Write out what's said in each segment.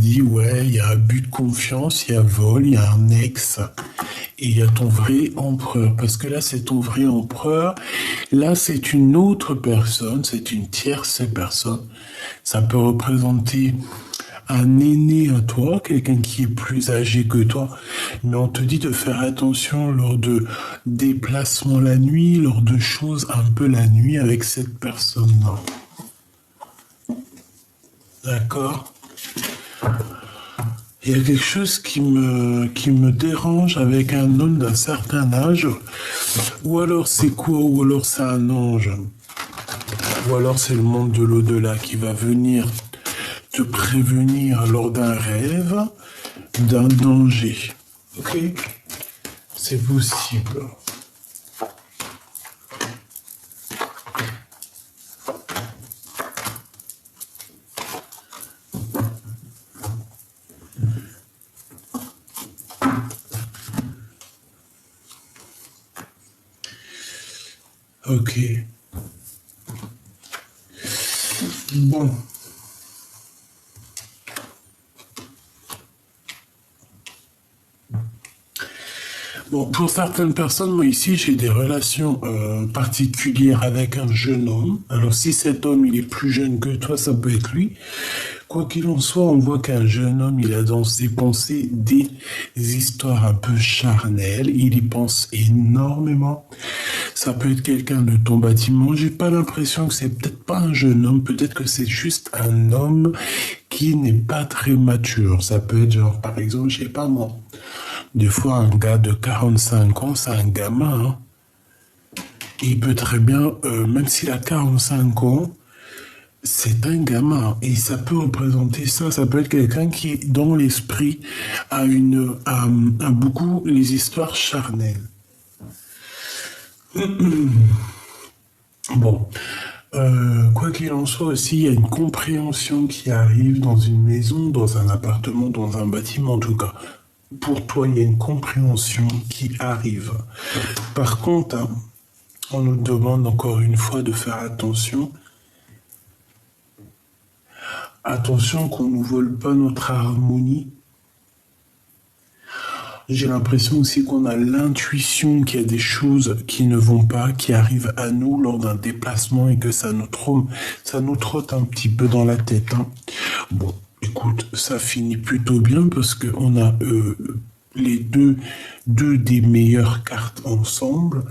dit, ouais, il y a abus de confiance, il y a vol, il y a un ex, et il y a ton vrai empereur. Parce que là, c'est ton vrai empereur. Là, c'est une autre personne, c'est une tierce personne. Ça peut représenter un aîné à toi, quelqu'un qui est plus âgé que toi, mais on te dit de faire attention lors de déplacements la nuit, lors de choses un peu la nuit avec cette personne-là. D'accord? Il y a quelque chose qui me dérange avec un homme d'un certain âge, ou alors c'est quoi, ou alors c'est un ange, ou alors c'est le monde de l'au-delà qui va venir te prévenir lors d'un rêve d'un danger. Ok? C'est possible. Ok. Bon. Bon, pour certaines personnes, moi ici, j'ai des relations particulières avec un jeune homme. Alors si cet homme, il est plus jeune que toi, ça peut être lui. Quoi qu'il en soit, on voit qu'un jeune homme, il a dans ses pensées des histoires un peu charnelles. Il y pense énormément. Ça peut être quelqu'un de ton bâtiment. J'ai pas l'impression que c'est peut-être pas un jeune homme. Peut-être que c'est juste un homme qui n'est pas très mature. Ça peut être genre, par exemple, je sais pas moi. Des fois, un gars de 45 ans, c'est un gamin. Hein. Il peut très bien, même s'il a 45 ans, c'est un gamin. Et ça peut représenter ça. Ça peut être quelqu'un qui, dans l'esprit, a beaucoup les histoires charnelles. Bon. Quoi qu'il en soit aussi, il y a une compréhension qui arrive dans une maison, dans un appartement, dans un bâtiment en tout cas. Pour toi, il y a une compréhension qui arrive. Par contre, hein, on nous demande encore une fois de faire attention. Attention qu'on ne vole pas notre harmonie. J'ai l'impression aussi qu'on a l'intuition qu'il y a des choses qui ne vont pas, qui arrivent à nous lors d'un déplacement et que ça nous trotte un petit peu dans la tête. Hein. Bon, écoute, ça finit plutôt bien parce qu'on a les deux des meilleures cartes ensemble.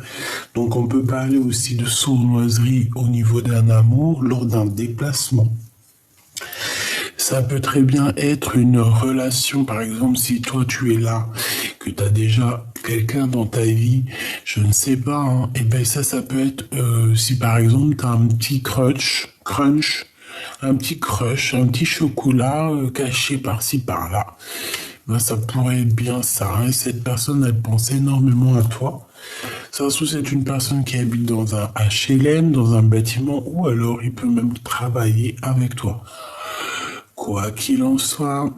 Donc on peut parler aussi de sournoiserie au niveau d'un amour lors d'un déplacement. Ça peut très bien être une relation, par exemple, si toi tu es là, que tu as déjà quelqu'un dans ta vie, je ne sais pas, hein, et ben ça peut être si par exemple tu as un petit un petit chocolat caché par-ci par-là. Ben, ça pourrait être bien ça. Hein, et cette personne, elle pense énormément à toi. Ça se trouve, c'est une personne qui habite dans un HLM, dans un bâtiment, ou alors il peut même travailler avec toi. Quoi qu'il en soit,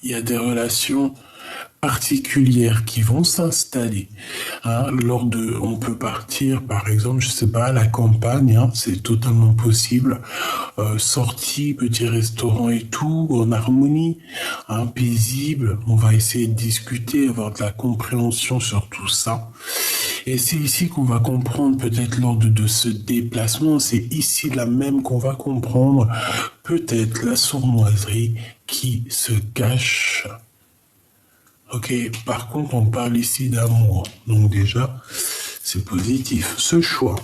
il y a des relations particulières qui vont s'installer. Hein, on peut partir, par exemple, je sais pas, à la campagne, hein, c'est totalement possible. Sortie, petit restaurant et tout, en harmonie, hein, paisible. On va essayer de discuter, avoir de la compréhension sur tout ça. Et c'est ici qu'on va comprendre, peut-être lors de ce déplacement, c'est ici là même qu'on va comprendre peut-être la sournoiserie qui se cache. Ok, par contre, on parle ici d'amour. Donc déjà, c'est positif. Ce choix.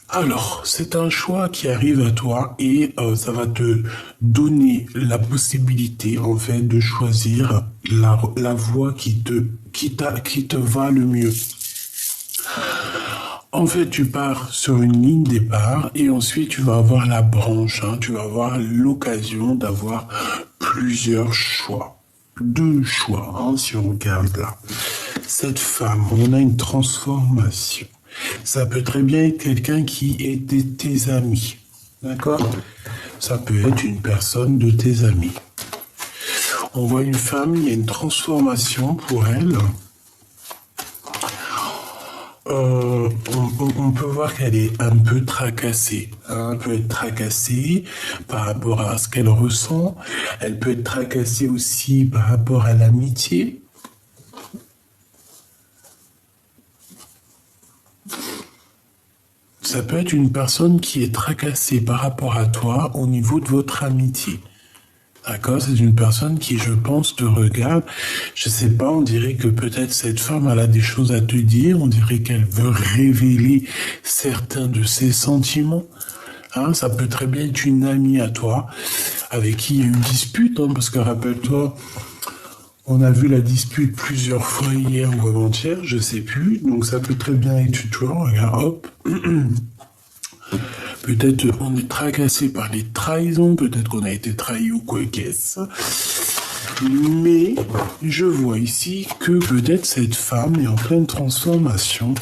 Alors, c'est un choix qui arrive à toi et ça va te donner la possibilité, en fait, de choisir la voie qui te va le mieux. En fait, tu pars sur une ligne départ et ensuite tu vas avoir la branche. Hein, tu vas avoir l'occasion d'avoir plusieurs choix. 2 choix, hein, si on regarde là. Cette femme, on a une transformation. Ça peut très bien être quelqu'un qui était tes amis. D'accord? Ça peut être une personne de tes amis. On voit une femme, il y a une transformation pour elle. on peut voir qu'elle est un peu tracassée. Hein. Elle peut être tracassée par rapport à ce qu'elle ressent. Elle peut être tracassée aussi par rapport à l'amitié. Ça peut être une personne qui est tracassée par rapport à toi au niveau de votre amitié. D'accord, c'est une personne qui, je pense, te regarde. Je sais pas, on dirait que peut-être cette femme, elle a des choses à te dire. On dirait qu'elle veut révéler certains de ses sentiments. Hein, ça peut très bien être une amie à toi, avec qui il y a eu une dispute, hein, parce que rappelle-toi, on a vu la dispute plusieurs fois hier ou avant-hier, je sais plus. Donc ça peut très bien être toi, regarde, hop. Peut-être on est tracassé par des trahisons, peut-être qu'on a été trahi ou quoi qu'est-ce. Mais je vois ici que peut-être cette femme est en pleine transformation.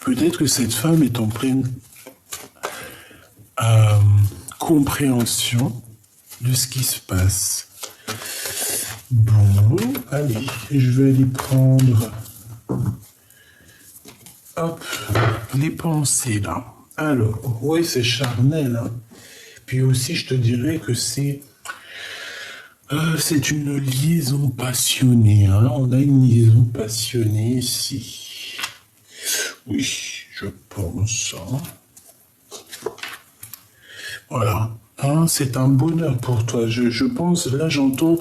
Peut-être que cette femme est en pleine compréhension de ce qui se passe. Bon, allez, je vais aller prendre hop, les pensées là. Alors, oui, c'est charnel. Hein. Puis aussi, je te dirais que c'est une liaison passionnée. Hein. On a une liaison passionnée ici. Oui, je pense. Hein. Voilà. Hein, c'est un bonheur pour toi. Je pense, là j'entends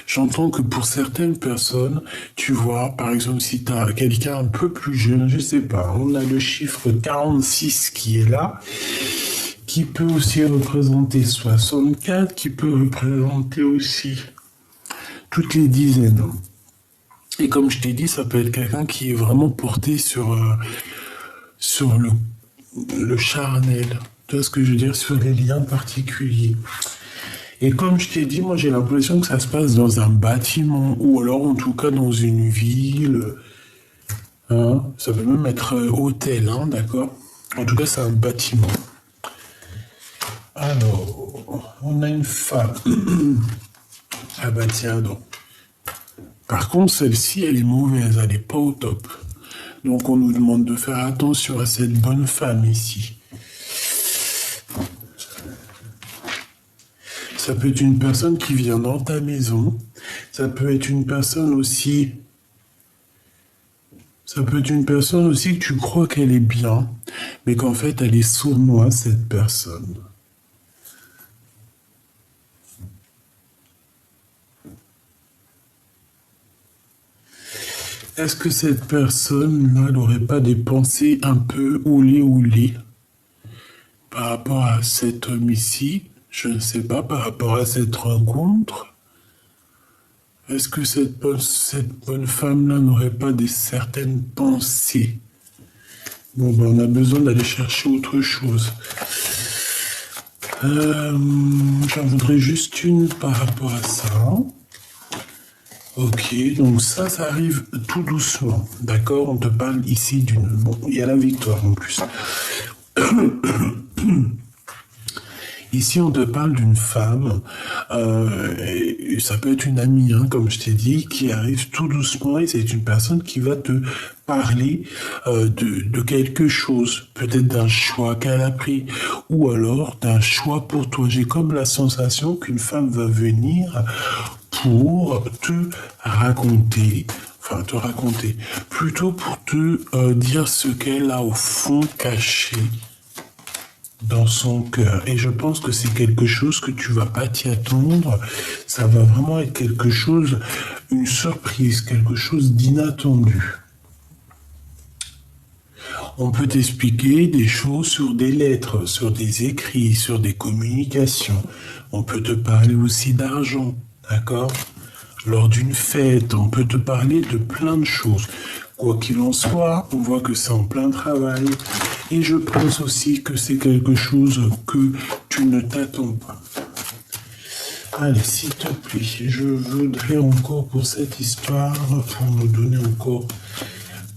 que pour certaines personnes, tu vois, par exemple, si tu as quelqu'un un peu plus jeune, je sais pas, on a le chiffre 46 qui est là, qui peut aussi représenter 64, qui peut représenter aussi toutes les dizaines. Et comme je t'ai dit, ça peut être quelqu'un qui est vraiment porté sur le charnel. Tu vois ce que je veux dire, sur les liens particuliers. Et comme je t'ai dit, moi j'ai l'impression que ça se passe dans un bâtiment, ou alors en tout cas dans une ville. Hein, ça peut même être hôtel, hein, d'accord. En tout cas, c'est un bâtiment. Alors, on a une femme. Ah bah tiens donc. Par contre, celle-ci, elle est mauvaise, elle n'est pas au top. Donc on nous demande de faire attention à cette bonne femme ici. Ça peut être une personne qui vient dans ta maison. Ça peut être une personne aussi... Ça peut être une personne aussi que tu crois qu'elle est bien, mais qu'en fait, elle est sournoise, cette personne. Est-ce que cette personne-là n'aurait pas des pensées un peu oulé par rapport à cet homme ici? Je ne sais pas, par rapport à cette rencontre. Est-ce que cette bonne femme-là n'aurait pas certaines pensées? Bon, ben, on a besoin d'aller chercher autre chose. J'en voudrais juste une par rapport à ça. Ok, donc ça arrive tout doucement. D'accord, on te parle ici d'une... Bon, il y a la victoire en plus. Ici, on te parle d'une femme, ça peut être une amie, hein, comme je t'ai dit, qui arrive tout doucement et c'est une personne qui va te parler de quelque chose, peut-être d'un choix qu'elle a pris ou alors d'un choix pour toi. J'ai comme la sensation qu'une femme va venir pour te raconter, plutôt pour te dire ce qu'elle a au fond caché dans son cœur. Et je pense que c'est quelque chose que tu vas pas t'y attendre. Ça va vraiment être quelque chose, une surprise, quelque chose d'inattendu. On peut t'expliquer des choses sur des lettres, sur des écrits, sur des communications. On peut te parler aussi d'argent, d'accord? Lors d'une fête, on peut te parler de plein de choses. Quoi qu'il en soit, on voit que c'est en plein travail. Et je pense aussi que c'est quelque chose que tu ne t'attends pas. Allez, s'il te plaît, je voudrais encore pour cette histoire, pour nous donner encore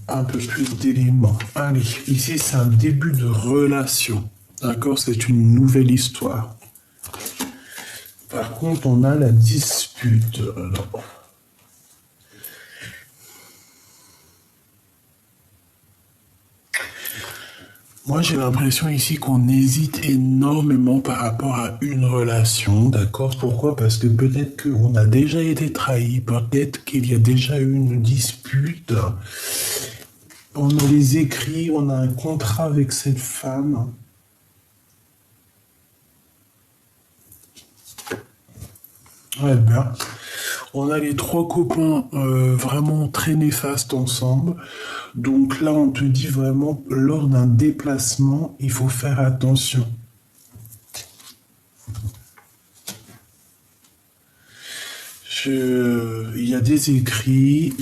un peu plus d'éléments. Allez, ici c'est un début de relation. D'accord, c'est une nouvelle histoire. Par contre, on a la dispute. Alors, Moi, j'ai l'impression ici qu'on hésite énormément par rapport à une relation, d'accord? Pourquoi? Parce que peut-être qu'on a déjà été trahi, peut-être qu'il y a déjà eu une dispute. On a les écrits, on a un contrat avec cette femme. Ouais, ben, on a les trois copains vraiment très néfastes ensemble. Donc là, on te dit vraiment, lors d'un déplacement, il faut faire attention. Il y a des écrits,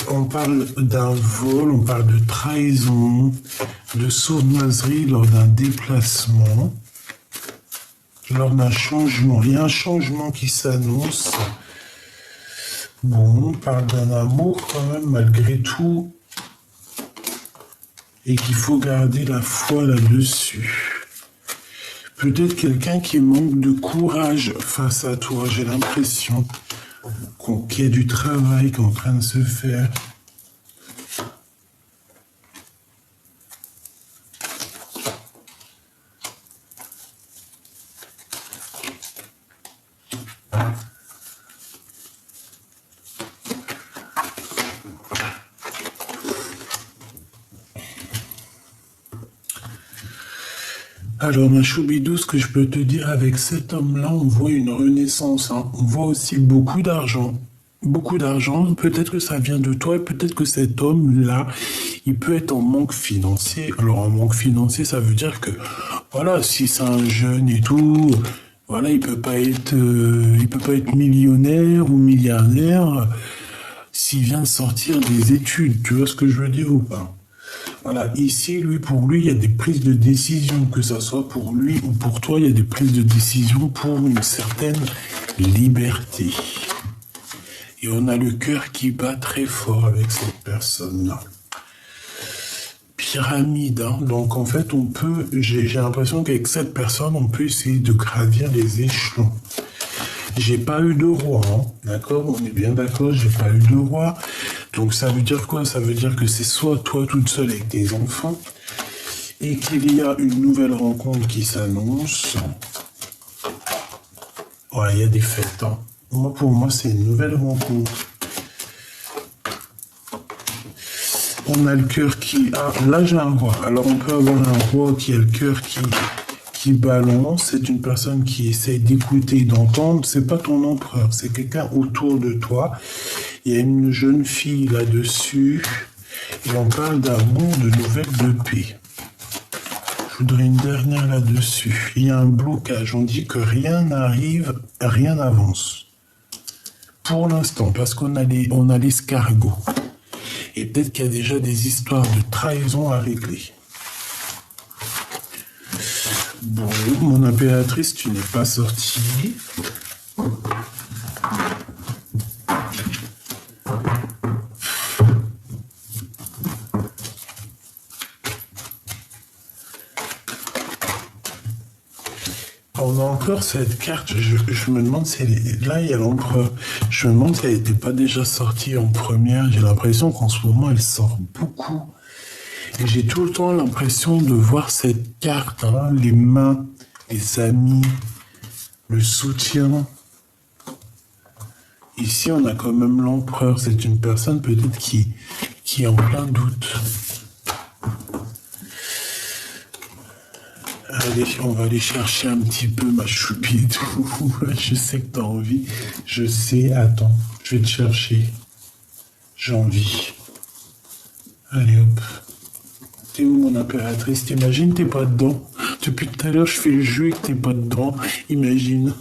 on parle d'un vol, on parle de trahison, de sournoiserie lors d'un déplacement, lors d'un changement. Il y a un changement qui s'annonce. Bon, on parle d'un amour quand même, malgré tout, et qu'il faut garder la foi là-dessus. Peut-être quelqu'un qui manque de courage face à toi, j'ai l'impression qu'il y a du travail qui est en train de se faire. Alors, ma choubidou, ce que je peux te dire avec cet homme-là, on voit une renaissance, hein. On voit aussi beaucoup d'argent. Beaucoup d'argent, peut-être que ça vient de toi, et peut-être que cet homme-là, il peut être en manque financier. Alors, en manque financier, ça veut dire que, voilà, si c'est un jeune et tout, voilà, il peut pas être millionnaire ou milliardaire s'il vient de sortir des études. Tu vois ce que je veux dire ou pas? Voilà, ici, pour lui, il y a des prises de décision, que ce soit pour lui ou pour toi, il y a des prises de décision pour une certaine liberté. Et on a le cœur qui bat très fort avec cette personne-là. Pyramide, hein. Donc en fait, j'ai l'impression qu'avec cette personne, on peut essayer de gravir les échelons. J'ai pas eu de roi, hein. D'accord? On est bien d'accord, j'ai pas eu de roi. Donc ça veut dire quoi? Ça veut dire que c'est soit toi toute seule avec tes enfants et qu'il y a une nouvelle rencontre qui s'annonce. Voilà, il y a des fêtes, hein. Pour moi, c'est une nouvelle rencontre. On a le cœur qui... Ah, là, j'ai un roi. Alors, on peut avoir un roi qui a le cœur qui balance. C'est une personne qui essaie d'écouter, d'entendre. C'est pas ton empereur, c'est quelqu'un autour de toi. Il y a une jeune fille là-dessus. Et on parle d'amour, de nouvelles de paix. Je voudrais une dernière là-dessus. Il y a un blocage. On dit que rien n'arrive, rien n'avance. Pour l'instant, parce qu'on a l'escargot. Et peut-être qu'il y a déjà des histoires de trahison à régler. Bon, mon impératrice, tu n'es pas sortie. On a encore cette carte, je me demande si là il y a l'empereur, je me demande si elle n'était pas déjà sortie en première, j'ai l'impression qu'en ce moment elle sort beaucoup. Et j'ai tout le temps l'impression de voir cette carte, hein, les mains, les amis, le soutien. Ici on a quand même l'empereur, c'est une personne peut-être qui est en plein doute. Allez, on va aller chercher un petit peu ma choupidou. Je sais que t'as envie. Je sais, attends, je vais te chercher. J'ai envie. Allez hop. T'es où mon impératrice? T'imagines, t'es pas dedans. Depuis tout à l'heure, je fais le jeu et que t'es pas dedans. Imagine.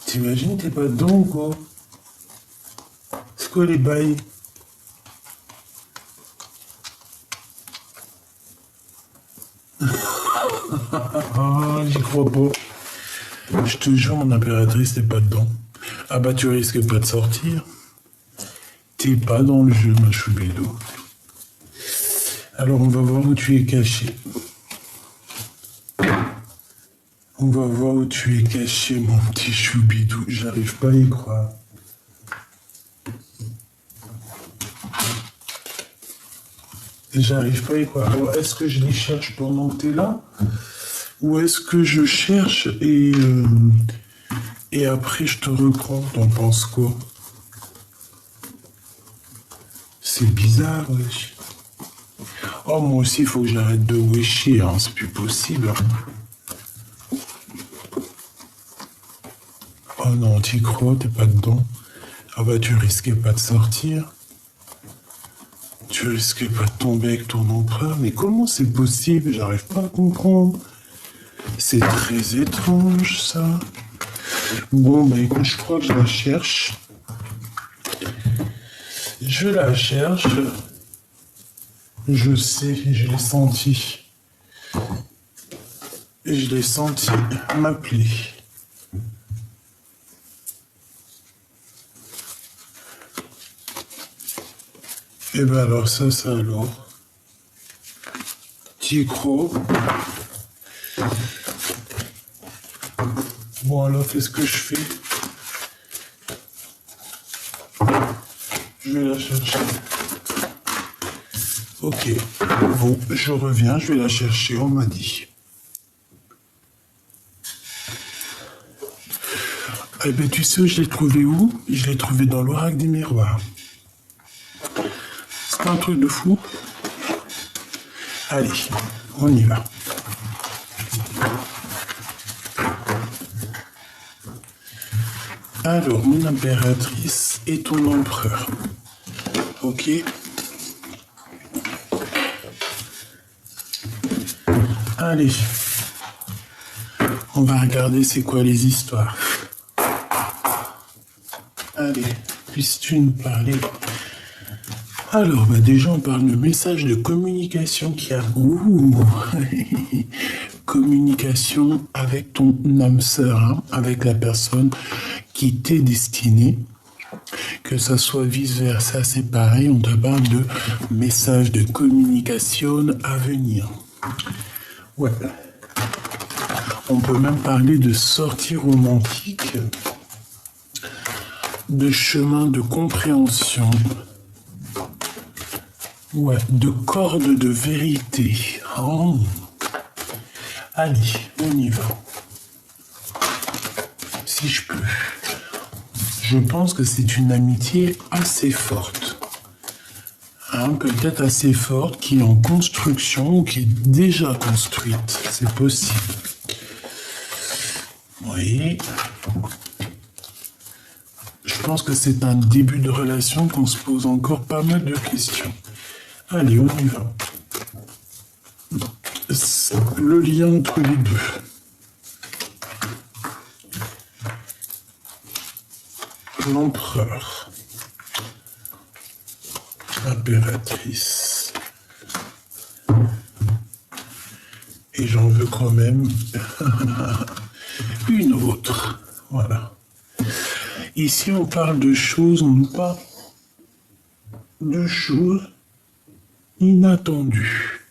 T'imagines, t'es pas dedans ou quoi? C'est quoi les bails? Ah, j'y crois pas. Je te jure, mon impératrice, t'es pas dedans. Ah bah, tu risques pas de sortir. T'es pas dans le jeu, ma choubidou. Alors, on va voir où tu es caché. On va voir où tu es caché, mon petit choubidou. J'arrive pas à y croire. J'arrive pas à y croire. Alors, est-ce que je les cherche pendant que t'es là? Ou est-ce que je cherche et après je te reprends? T'en penses quoi? C'est bizarre, wesh. Oh, moi aussi, il faut que j'arrête de wecher, hein. C'est plus possible. Oh non, t'y crois, t'es pas dedans. Ah bah, tu risquais pas de sortir. Tu risquais pas de tomber avec ton empereur. Mais comment c'est possible? J'arrive pas à comprendre. C'est très étrange, ça. Bon, bah écoute, je crois que je la cherche. Je la cherche. Je sais, je l'ai senti. Je l'ai senti m'appeler. Et ben alors ça alors. T'y crois? Bon alors, qu'est-ce que je fais? Je vais la chercher. Ok. Bon, je reviens, je vais la chercher, on m'a dit. Eh ben tu sais, je l'ai trouvé où? Je l'ai trouvé dans l'oracle des miroirs. C'est un truc de fou. Allez, on y va. Alors, mon impératrice et ton empereur. Ok. Allez. On va regarder c'est quoi les histoires. Allez, puisses-tu nous parler? Alors, bah déjà, on parle de message de communication qui a... Ouh. Communication avec ton âme sœur, hein, avec la personne qui t'est destinée. Que ça soit vice-versa, c'est pareil, on te parle de message de communication à venir. Ouais. On peut même parler de sortie romantique, de chemin de compréhension, ouais, de corde de vérité. Oh. Allez, on y va. Si je peux. Je pense que c'est une amitié assez forte. Hein, peut-être assez forte, qui est en construction ou qui est déjà construite. C'est possible. Oui. Je pense que c'est un début de relation qu'on se pose encore pas mal de questions. Allez, on y va. Le lien entre les deux. L'empereur. L'impératrice. Et j'en veux quand même une autre. Voilà. Ici, on parle de choses, on nous parle de choses inattendues.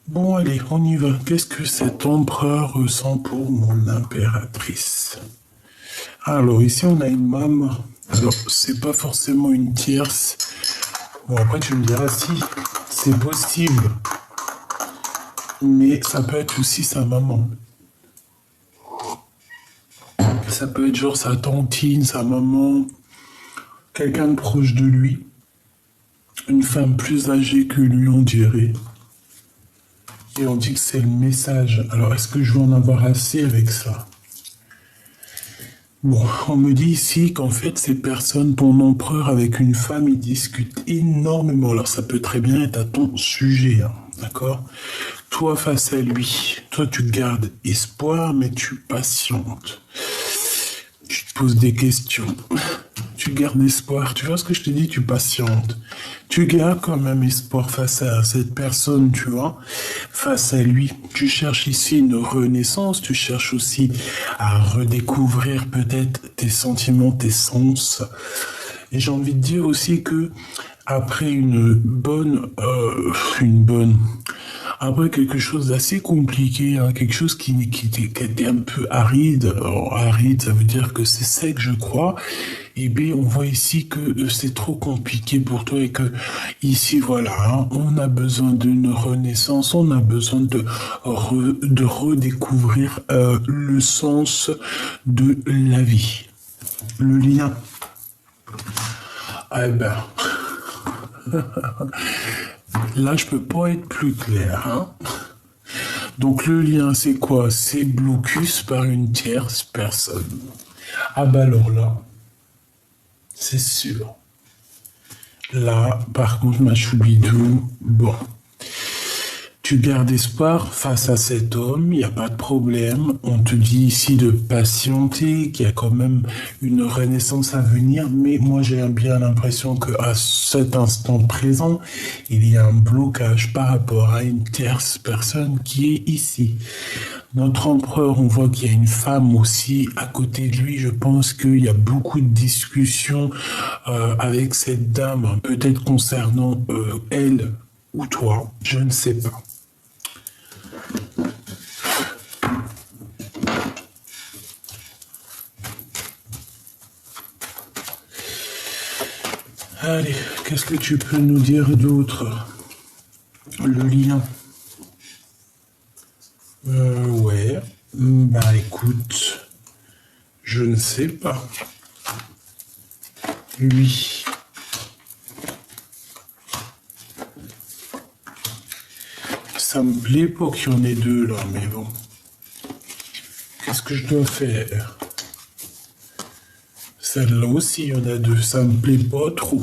Bon, allez, on y va. Qu'est-ce que cet empereur ressent pour mon impératrice? Alors, ici, on a une maman. Alors, c'est pas forcément une tierce. Bon, après, tu me diras si c'est possible. Mais ça peut être aussi sa maman. Ça peut être genre sa tantine, sa maman, quelqu'un de proche de lui. Une femme plus âgée que lui, on dirait. Et on dit que c'est le message. Alors, est-ce que je vais en avoir assez avec ça? Bon, on me dit ici qu'en fait, ces personnes, ton empereur avec une femme, ils discutent énormément. Alors, ça peut très bien être à ton sujet, hein, d'accord? Toi, face à lui, toi, tu gardes espoir, mais tu patientes. Tu te poses des questions. Tu gardes espoir. Tu vois ce que je te dis? Tu patientes. Tu gardes quand même espoir face à cette personne, tu vois, face à lui. Tu cherches ici une renaissance. Tu cherches aussi à redécouvrir peut-être tes sentiments, tes sens. Et j'ai envie de dire aussi que après Après, quelque chose d'assez compliqué, hein, quelque chose qui était un peu aride. Alors, aride, ça veut dire que c'est sec, je crois. Et bien, on voit ici que c'est trop compliqué pour toi et que ici, voilà, hein, on a besoin d'une renaissance, on a besoin de redécouvrir le sens de la vie. Le lien. Eh ben, là, je peux pas être plus clair, hein. Donc, le lien, c'est quoi? C'est blocus par une tierce personne. Ah bah alors là, c'est sûr. Là, par contre, ma choubidou, bon. Tu gardes espoir face à cet homme, il n'y a pas de problème. On te dit ici de patienter, qu'il y a quand même une renaissance à venir, mais moi j'ai bien l'impression qu'à cet instant présent, il y a un blocage par rapport à une tierce personne qui est ici. Notre empereur, on voit qu'il y a une femme aussi à côté de lui. Je pense qu'il y a beaucoup de discussions avec cette dame, peut-être concernant elle ou toi, je ne sais pas. Allez, qu'est-ce que tu peux nous dire d'autre? Le lien. Ouais. Bah écoute, je ne sais pas. Lui. Ça me plaît pas qu'il y en ait deux là, mais bon. Qu'est-ce que je dois faire? Celle-là aussi, il y en a deux. Ça me plaît pas trop.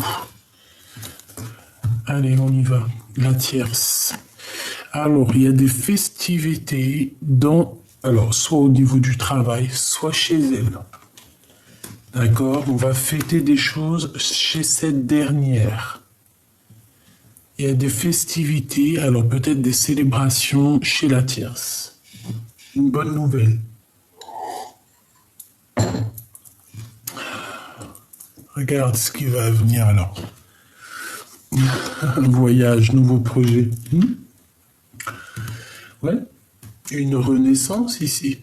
Allez, on y va. La tierce. Alors, il y a des festivités alors, soit au niveau du travail, soit chez elle. D'accord? On va fêter des choses chez cette dernière. Il y a des festivités, alors peut-être des célébrations chez la tierce. Une bonne nouvelle. Regarde ce qui va venir alors. Un voyage, nouveau projet. Ouais, une renaissance ici.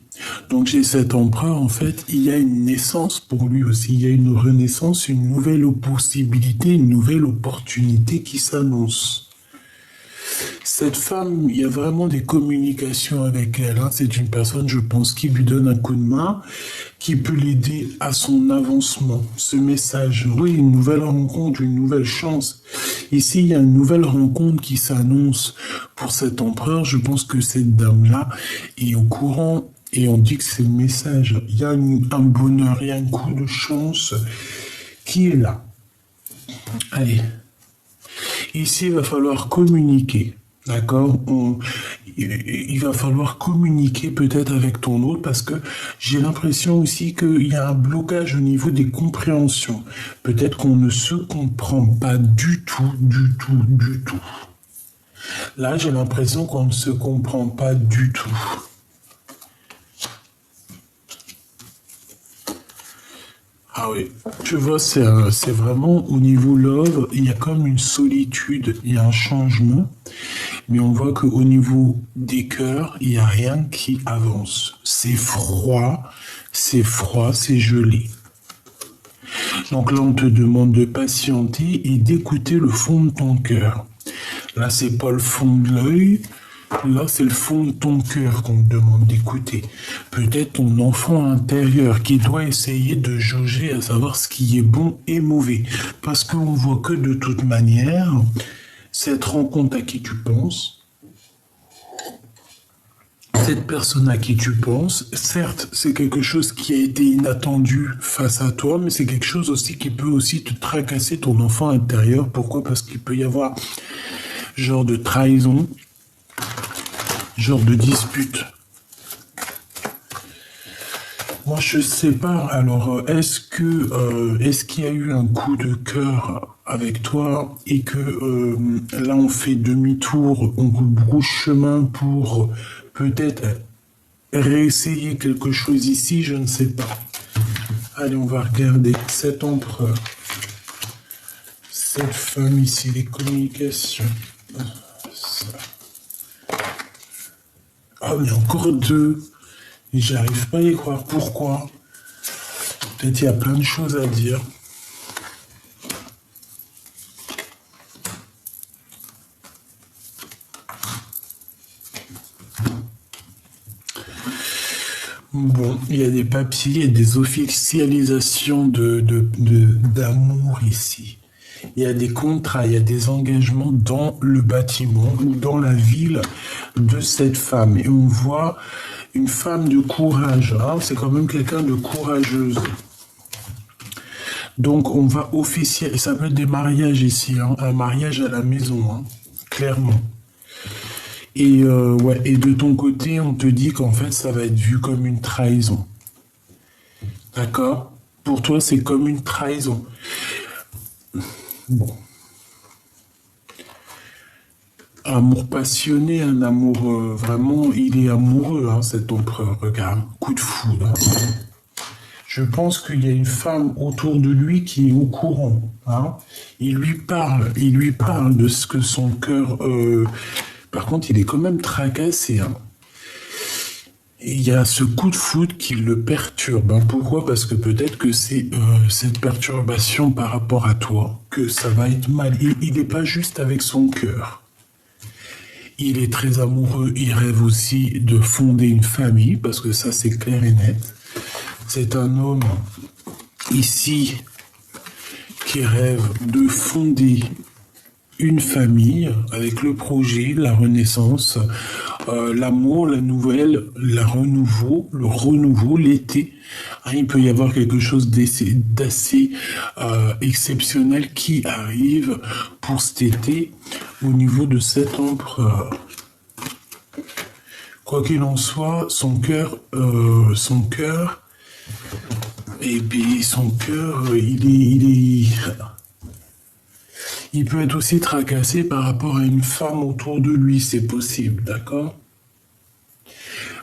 Donc chez cet empereur, en fait, il y a une naissance pour lui aussi. Il y a une renaissance, une nouvelle possibilité, une nouvelle opportunité qui s'annonce. Cette femme, il y a vraiment des communications avec elle, hein. C'est une personne, je pense, qui lui donne un coup de main, qui peut l'aider à son avancement. Ce message, oui, une nouvelle rencontre, une nouvelle chance. Ici, il y a une nouvelle rencontre qui s'annonce pour cet empereur. Je pense que cette dame-là est au courant et on dit que c'est le message. Il y a un bonheur, il y a un coup de chance qui est là. Allez. Ici, il va falloir communiquer. D'accord? Il va falloir communiquer peut-être avec ton autre parce que j'ai l'impression aussi qu'il y a un blocage au niveau des compréhensions. Peut-être qu'on ne se comprend pas du tout. Là, j'ai l'impression qu'on ne se comprend pas du tout. Ah oui, tu vois, c'est vraiment au niveau love, il y a comme une solitude, il y a un changement, mais on voit qu'au niveau des cœurs, il n'y a rien qui avance. C'est froid, c'est gelé. Donc là, on te demande de patienter et d'écouter le fond de ton cœur. Là, c'est pas le fond de l'œil. Là, c'est le fond de ton cœur qu'on te demande d'écouter. Peut-être ton enfant intérieur qui doit essayer de jauger à savoir ce qui est bon et mauvais. Parce qu'on voit que de toute manière, cette rencontre à qui tu penses, cette personne à qui tu penses, certes, c'est quelque chose qui a été inattendu face à toi, mais c'est quelque chose aussi qui peut aussi te tracasser ton enfant intérieur. Pourquoi? Parce qu'il peut y avoir genre de trahison, genre de dispute. Moi, je sais pas. Alors, est-ce qu'il y a eu un coup de cœur avec toi et que là, on fait demi-tour, on rebrousse chemin pour peut-être réessayer quelque chose ici, je ne sais pas. Allez, on va regarder cet empereur, cette femme ici, les communications. Ça. Ah, mais encore deux. Et j'arrive pas à y croire. Pourquoi? Peut-être il y a plein de choses à dire. Bon, il y a des papiers, il y a des officialisations d'amour ici. Il y a des contrats, il y a des engagements dans le bâtiment ou dans la ville de cette femme. Et on voit une femme de courage, hein, c'est quand même quelqu'un de courageuse. Donc on va officialiser, ça peut être des mariages ici, hein, un mariage à la maison, hein, clairement. Ouais, et de ton côté, on te dit qu'en fait, ça va être vu comme une trahison. D'accord? Pour toi, c'est comme une trahison. Bon. Amour passionné, un amour vraiment, il est amoureux, hein, cet empereur. Regarde, coup de foudre. Je pense qu'il y a une femme autour de lui qui est au courant, hein. Il lui parle de ce que son cœur. Par contre, il est quand même tracassé, hein. Et il y a ce coup de foudre qui le perturbe, hein. Pourquoi? Parce que peut-être que c'est cette perturbation par rapport à toi que ça va être mal. Il n'est pas juste avec son cœur. Il est très amoureux, il rêve aussi de fonder une famille, parce que ça c'est clair et net. C'est un homme ici qui rêve de fonder une famille avec le projet, la renaissance, l'amour, la nouvelle, le renouveau, l'été. Hein, il peut y avoir quelque chose d'assez exceptionnel qui arrive pour cet été au niveau de cet empereur. Quoi qu'il en soit, son cœur, et puis son cœur, il peut être aussi tracassé par rapport à une femme autour de lui, c'est possible, d'accord?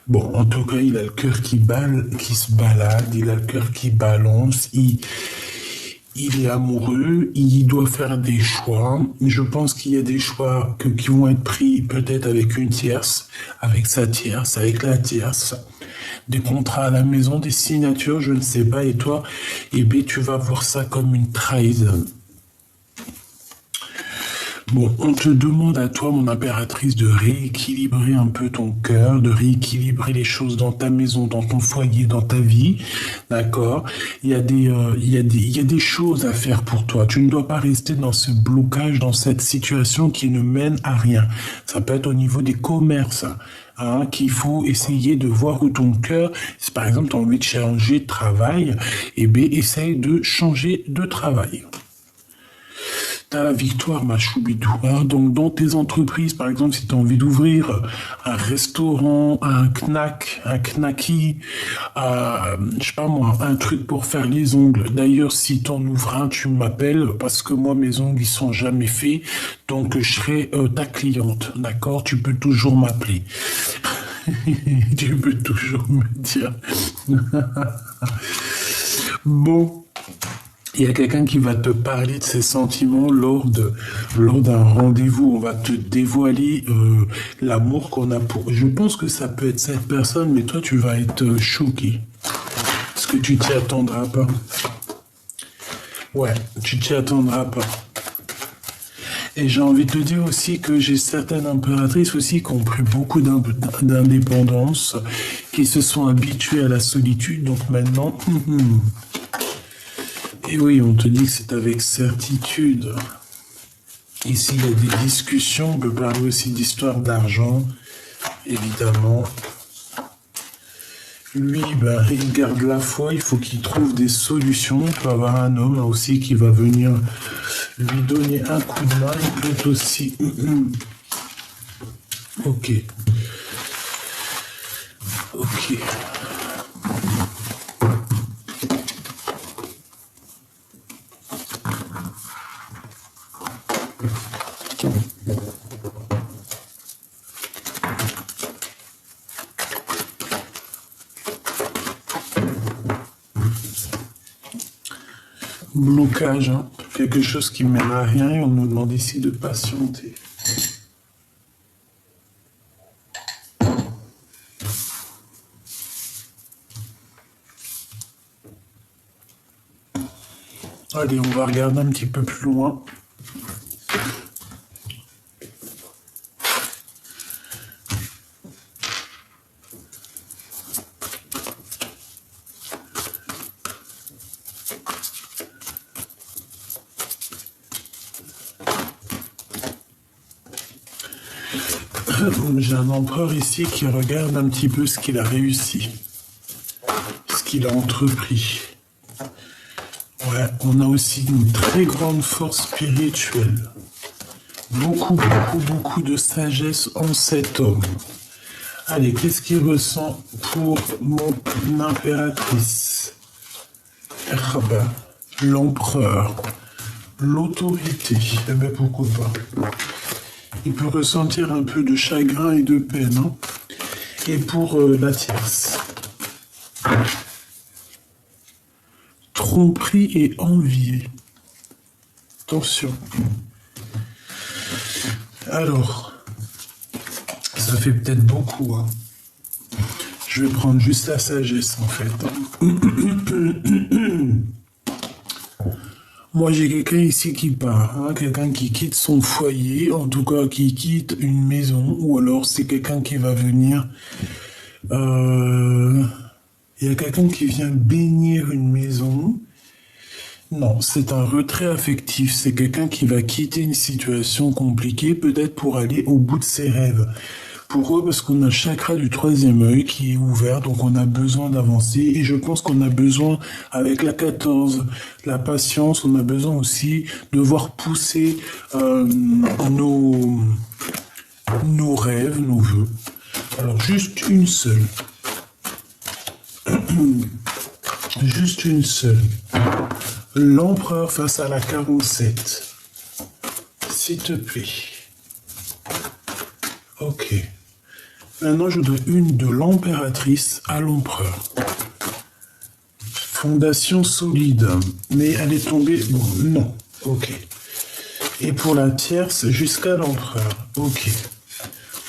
Bon, en tout cas, il a le cœur qui se balade, il a le cœur qui balance, il est amoureux, il doit faire des choix. Je pense qu'il y a des choix qui vont être pris peut-être avec une tierce, avec sa tierce, avec la tierce. Des contrats à la maison, des signatures, je ne sais pas. Et toi, eh bien, tu vas voir ça comme une trahison. Bon, on te demande à toi, mon impératrice, de rééquilibrer un peu ton cœur, de rééquilibrer les choses dans ta maison, dans ton foyer, dans ta vie, d'accord? Il y a des choses à faire pour toi. Tu ne dois pas rester dans ce blocage, dans cette situation qui ne mène à rien. Ça peut être au niveau des commerces, hein, qu'il faut essayer de voir où ton cœur, si par exemple tu as envie de changer de travail, eh bien, essaye de changer de travail. T'as la victoire, ma choubidou. Hein. Donc, dans tes entreprises, par exemple, si tu as envie d'ouvrir un restaurant, un knack, un knacky, je sais pas moi, un truc pour faire les ongles. D'ailleurs, si t'en ouvres un, tu m'appelles parce que moi, mes ongles, ils sont jamais faits. Donc, je serai ta cliente. D'accord? Tu peux toujours m'appeler. Tu peux toujours me dire. Bon. Il y a quelqu'un qui va te parler de ses sentiments lors d'un rendez-vous. On va te dévoiler l'amour qu'on a pour. Je pense que ça peut être cette personne, mais toi, tu vas être choqué. Parce que tu t'y attendras pas. Ouais, tu t'y attendras pas. Et j'ai envie de te dire aussi que j'ai certaines impératrices aussi qui ont pris beaucoup d'indépendance, qui se sont habituées à la solitude. Donc maintenant... Et oui, on te dit que c'est avec certitude. Ici, il y a des discussions. On peut parler aussi d'histoire d'argent, évidemment. Lui, ben, il garde la foi. Il faut qu'il trouve des solutions. Il peut avoir un homme aussi qui va venir lui donner un coup de main. Il peut être aussi... Ok. Ok. Blocage, hein. Quelque chose qui mène à rien et on nous demande ici de patienter. Allez, on va regarder un petit peu plus loin. J'ai un empereur ici qui regarde un petit peu ce qu'il a réussi, ce qu'il a entrepris. Ouais, on a aussi une très grande force spirituelle. Beaucoup de sagesse en cet homme. Allez, qu'est-ce qu'il ressent pour mon impératrice? Ah ben, l'empereur, l'autorité. Eh ben, pourquoi pas. Il peut ressentir un peu de chagrin et de peine. Hein. Et pour la tierce. Tromperie et envier. Attention. Alors, ça fait peut-être beaucoup. Hein. Je vais prendre juste la sagesse en fait. Moi, j'ai quelqu'un ici qui part, hein, quelqu'un qui quitte son foyer, en tout cas qui quitte une maison, ou alors c'est quelqu'un qui va venir. Il y a quelqu'un qui vient bénir une maison. Non, c'est un retrait affectif. C'est quelqu'un qui va quitter une situation compliquée, peut-être pour aller au bout de ses rêves. Pour eux, parce qu'on a le chakra du troisième œil qui est ouvert, donc on a besoin d'avancer. Et je pense qu'on a besoin, avec la 14, la patience, on a besoin aussi de voir pousser nos rêves, nos vœux. Alors, juste une seule. Juste une seule. L'empereur face à la 47. S'il te plaît. Ok. Maintenant, je voudrais une de l'impératrice à l'empereur. Fondation solide. Mais elle est tombée... Bon, non. Ok. Et pour la tierce, jusqu'à l'empereur. Ok.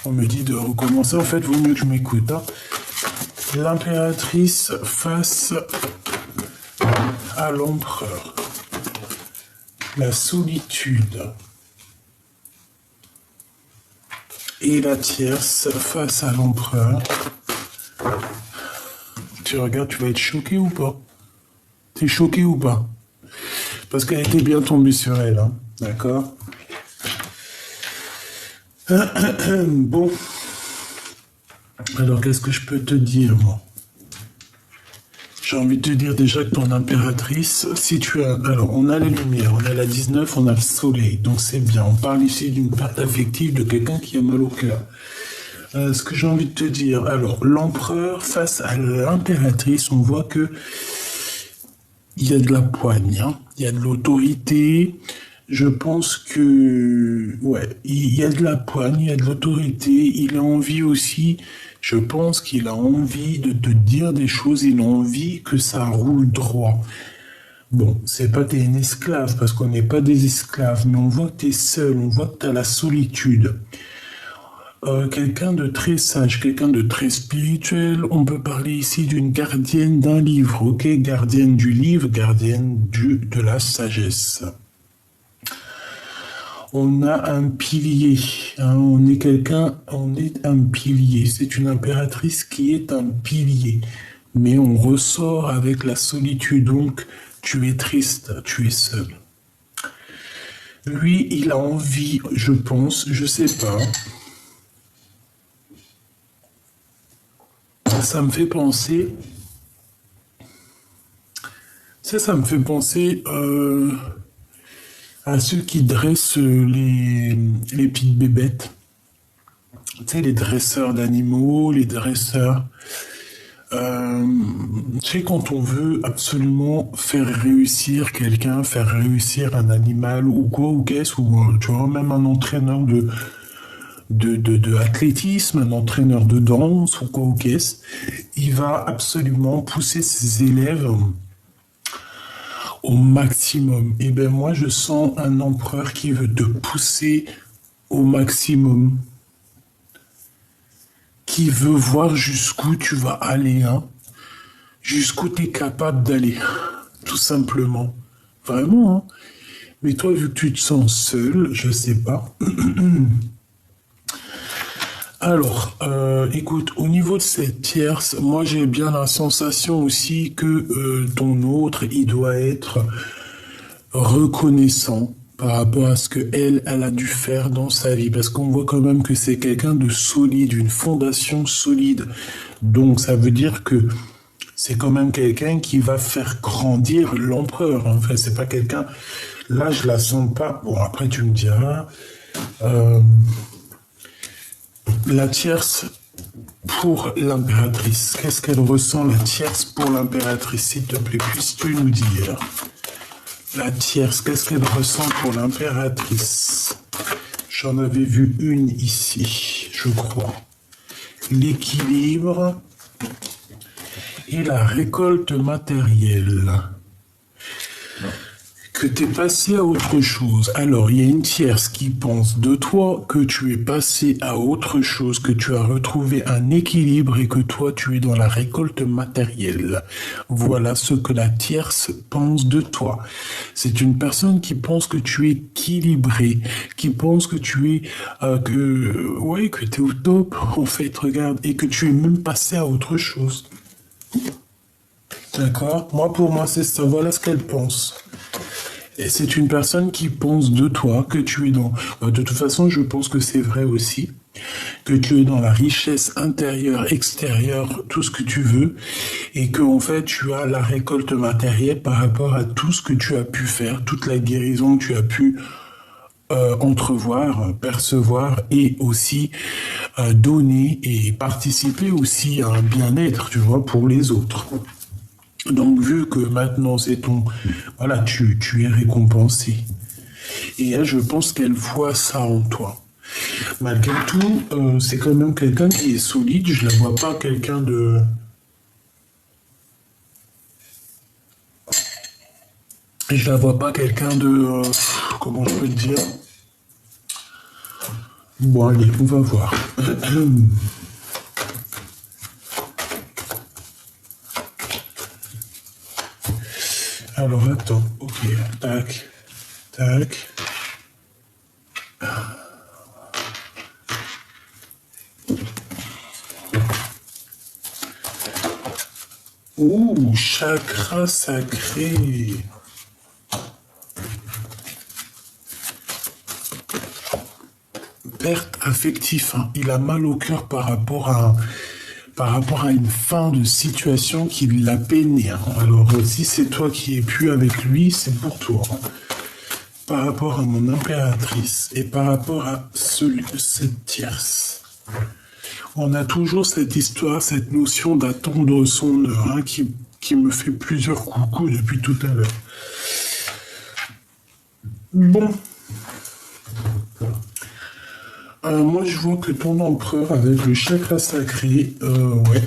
On me dit de recommencer. En fait, vaut mieux que je m'écoute. Hein. L'impératrice face à l'empereur. La solitude. Et la tierce face à l'empereur. Tu regardes, tu vas être choqué ou pas? T'es choqué ou pas? Parce qu'elle était bien tombée sur elle, hein. D'accord? Bon. Alors, qu'est-ce que je peux te dire, moi? J'ai envie de te dire déjà que ton impératrice, si tu as... Alors, on a les lumières, on a la 19, on a le soleil, donc c'est bien. On parle ici d'une perte affective de quelqu'un qui a mal au cœur. Ce que j'ai envie de te dire, alors, l'empereur face à l'impératrice, on voit que il y a de la poigne, hein, il y a de l'autorité. Je pense que... Ouais, il y a de la poigne, il y a de l'autorité, il a envie aussi... Je pense qu'il a envie de te dire des choses, il a envie que ça roule droit. Bon, c'est pas que t'es une esclave, parce qu'on n'est pas des esclaves, mais on voit que t'es seul, on voit que t'as la solitude. Quelqu'un de très sage, quelqu'un de très spirituel, on peut parler ici d'une gardienne d'un livre, ok? Gardienne du livre, gardienne de la sagesse. On a un pilier, hein, on est un pilier. C'est une impératrice qui est un pilier. Mais on ressort avec la solitude, donc tu es triste, tu es seul. Lui, il a envie, je pense, je sais pas. Ça me fait penser... Ça me fait penser... à ceux qui dressent les petites bébêtes. Tu sais, les dresseurs d'animaux, les dresseurs... tu sais, quand on veut absolument faire réussir quelqu'un, faire réussir un animal ou quoi, ou qu'est-ce, ou tu vois, même un entraîneur de athlétisme, un entraîneur de danse ou quoi, ou qu'est-ce, il va absolument pousser ses élèves au maximum. Et bien moi, je sens un empereur qui veut te pousser au maximum. Qui veut voir jusqu'où tu vas aller, hein. Jusqu'où tu es capable d'aller. Tout simplement. Vraiment, hein. Mais toi, vu que tu te sens seul, je sais pas. Alors, écoute, au niveau de cette tierce, moi j'ai bien la sensation aussi que ton autre, il doit être reconnaissant par rapport à ce que elle a dû faire dans sa vie, parce qu'on voit quand même que c'est quelqu'un de solide, une fondation solide. Donc ça veut dire que c'est quand même quelqu'un qui va faire grandir l'empereur. En fait, c'est pas quelqu'un. Là, je la sens pas. Bon, après tu me diras. Euh, la tierce pour l'impératrice. Qu'est-ce qu'elle ressent, la tierce pour l'impératrice, s'il te plaît, puisses-tu nous dire? La tierce, qu'est-ce qu'elle ressent pour l'impératrice? J'en avais vu une ici, je crois. L'équilibre et la récolte matérielle. Que tu es passé à autre chose. Alors, il y a une tierce qui pense de toi que tu es passé à autre chose, que tu as retrouvé un équilibre et que toi, tu es dans la récolte matérielle. Voilà ce que la tierce pense de toi. C'est une personne qui pense que tu es équilibré, qui pense que tu es, que tu es au top, en fait, regarde, et que tu es même passé à autre chose. D'accord? Pour moi, c'est ça. Voilà ce qu'elle pense. Et c'est une personne qui pense de toi que tu es dans... De toute façon, je pense que c'est vrai aussi. Que tu es dans la richesse intérieure, extérieure, tout ce que tu veux. Et que, en fait, tu as la récolte matérielle par rapport à tout ce que tu as pu faire, toute la guérison que tu as pu entrevoir, percevoir et aussi donner et participer aussi à un bien-être, tu vois, pour les autres. Donc, vu que maintenant c'est ton... Voilà, tu es récompensé. Et elle, je pense qu'elle voit ça en toi. Malgré tout, c'est quand même quelqu'un qui est solide. Je la vois pas quelqu'un de... Je la vois pas quelqu'un de... comment je peux te dire? Bon, allez, on va voir. Alors, attends. Ok, tac, tac. Ouh, chakra sacré. Perte affective, hein. Il a mal au cœur par rapport à une fin de situation qui l'a peiné, hein. Alors, si c'est toi qui es plus avec lui, c'est pour toi, hein. Par rapport à mon impératrice et par rapport à cette tierce. On a toujours cette histoire, cette notion d'attendre son heure, hein, qui me fait plusieurs coucous depuis tout à l'heure. Bon. Moi, je vois que ton empereur avec le chakra sacré, ouais.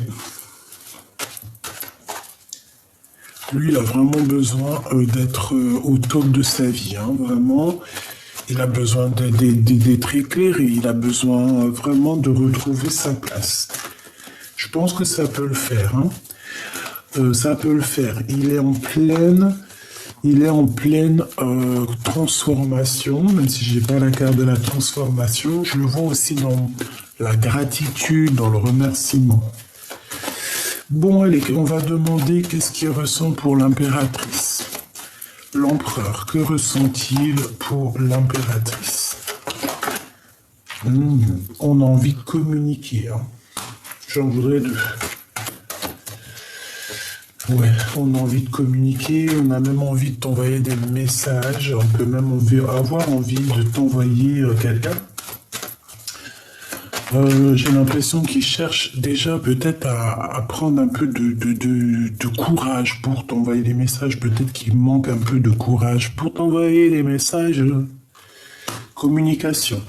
Lui, il a vraiment besoin d'être au top de sa vie, hein, vraiment. Il a besoin d'être éclairé, il a besoin vraiment de retrouver sa place. Je pense que ça peut le faire, hein. Ça peut le faire. Il est en pleine transformation, même si j'ai pas la carte de la transformation. Je le vois aussi dans la gratitude, dans le remerciement. Bon, allez, on va demander qu'est-ce qu'il ressent pour l'impératrice. L'empereur, que ressent-il pour l'impératrice? On a envie de communiquer, hein. J'en voudrais deux. Ouais, on a envie de communiquer, on a même envie de t'envoyer des messages, on peut même avoir envie de t'envoyer quelqu'un. J'ai l'impression qu'il cherche déjà peut-être à prendre un peu de courage pour t'envoyer des messages. Peut-être qu'il manque un peu de courage pour t'envoyer des messages. Communication.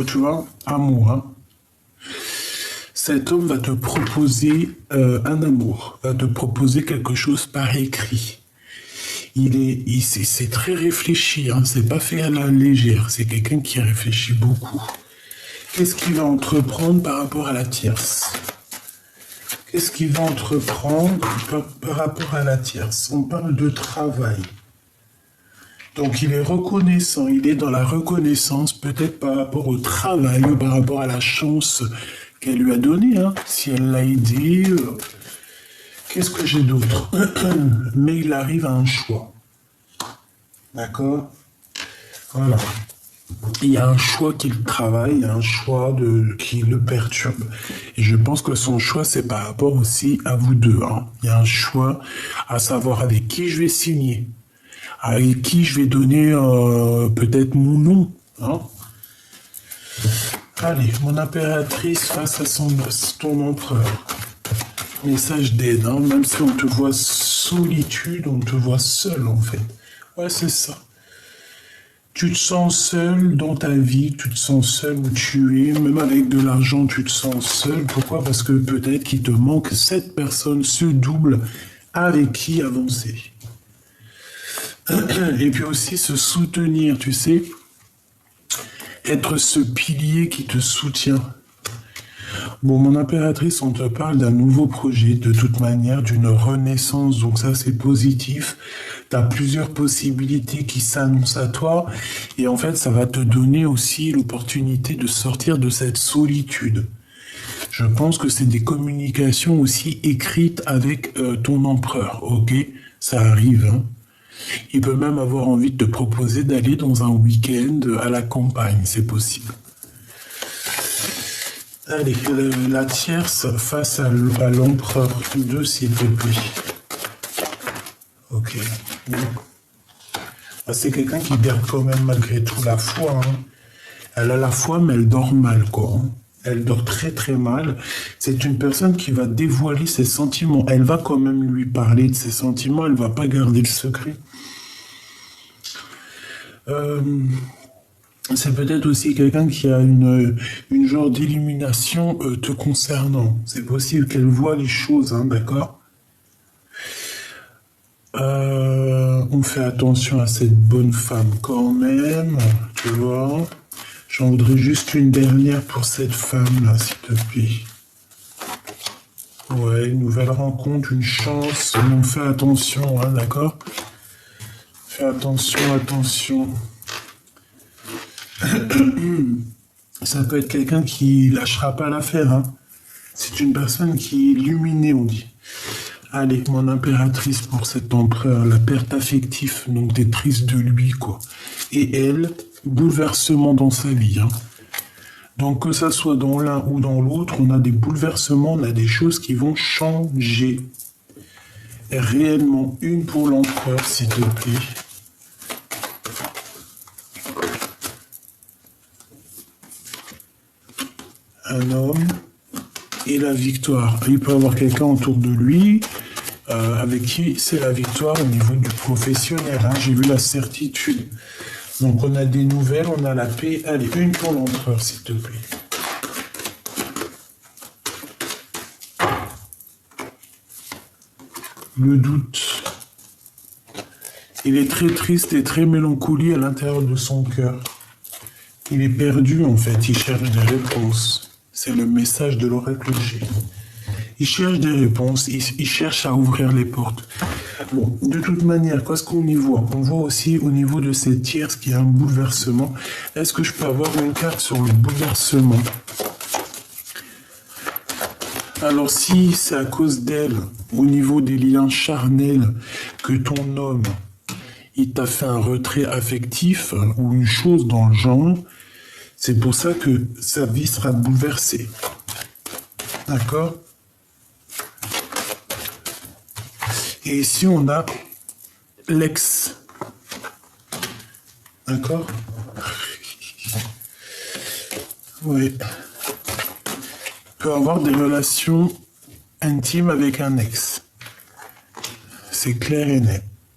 Tu vois, amour, hein. Cet homme va te proposer un amour, va te proposer quelque chose par écrit. C'est très réfléchi, hein, c'est pas fait à la légère, c'est quelqu'un qui réfléchit beaucoup. Qu'est-ce qu'il va entreprendre par rapport à la tierce? Qu'est-ce qu'il va entreprendre par rapport à la tierce? On parle de travail. Donc il est reconnaissant, il est dans la reconnaissance, peut-être par rapport au travail ou par rapport à la chance qu'elle lui a donnée, hein, si elle l'a aidé. Qu'est-ce que j'ai d'autre? Mais il arrive à un choix. D'accord? Voilà. Il y a un choix qui le travaille, il y a un choix qui le perturbe. Et je pense que son choix, c'est par rapport aussi à vous deux, hein. Il y a un choix à savoir avec qui je vais signer, avec qui je vais donner peut-être mon nom, hein. Allez, mon impératrice face à ton empereur. Message d'aide, hein. Même si on te voit solitude, on te voit seul en fait. Ouais, c'est ça. Tu te sens seul dans ta vie, tu te sens seul où tu es, même avec de l'argent, tu te sens seul. Pourquoi? Parce que peut-être qu'il te manque cette personne, ce double avec qui avancer. Et puis aussi se soutenir, tu sais, être ce pilier qui te soutient. Bon, mon impératrice, on te parle d'un nouveau projet, de toute manière, d'une renaissance, donc ça c'est positif. Tu as plusieurs possibilités qui s'annoncent à toi, et en fait ça va te donner aussi l'opportunité de sortir de cette solitude. Je pense que c'est des communications aussi écrites avec ton empereur, ok? Ça arrive, hein? Il peut même avoir envie de te proposer d'aller dans un week-end à la campagne, c'est possible. Allez, la tierce face à l'empereur 2, s'il te plaît. Ok. Ah, c'est quelqu'un qui garde quand même malgré tout la foi, hein. Elle a la foi, mais elle dort mal, quoi. Elle dort très très mal. C'est une personne qui va dévoiler ses sentiments. Elle va quand même lui parler de ses sentiments, elle va pas garder le secret. C'est peut-être aussi quelqu'un qui a une genre d'illumination te concernant. C'est possible qu'elle voit les choses, hein, d'accord? On fait attention à cette bonne femme quand même, tu vois. J'en voudrais juste une dernière pour cette femme-là, s'il te plaît. Ouais, une nouvelle rencontre, une chance. On fait attention, hein, d'accord? Fais attention, attention. Ça peut être quelqu'un qui lâchera pas l'affaire, hein. C'est une personne qui est illuminée, on dit. Allez, mon impératrice pour cet empereur, la perte affective, donc t'es triste de lui, quoi. Et elle, bouleversement dans sa vie, hein. Donc que ça soit dans l'un ou dans l'autre, on a des bouleversements, on a des choses qui vont changer. Et réellement, une pour l'empereur, s'il te plaît. Un homme et la victoire. Il peut avoir quelqu'un autour de lui avec qui c'est la victoire au niveau du professionnel, hein. J'ai vu la certitude. Donc on a des nouvelles, on a la paix. Allez, une pour l'empereur, s'il te plaît. Le doute. Il est très triste et très mélancolique à l'intérieur de son cœur. Il est perdu en fait, il cherche des réponses. C'est le message de l'oracle G. Il cherche des réponses, il cherche à ouvrir les portes. Bon, de toute manière, qu'est-ce qu'on y voit? On voit aussi au niveau de cette tierce qu'il y a un bouleversement. Est-ce que je peux avoir une carte sur le bouleversement? Alors si c'est à cause d'elle, au niveau des liens charnels, que ton homme, il t'a fait un retrait affectif ou une chose dans le genre, c'est pour ça que sa vie sera bouleversée. D'accord? Et ici, on a l'ex. D'accord? Oui. Peut avoir des relations intimes avec un ex. C'est clair et net.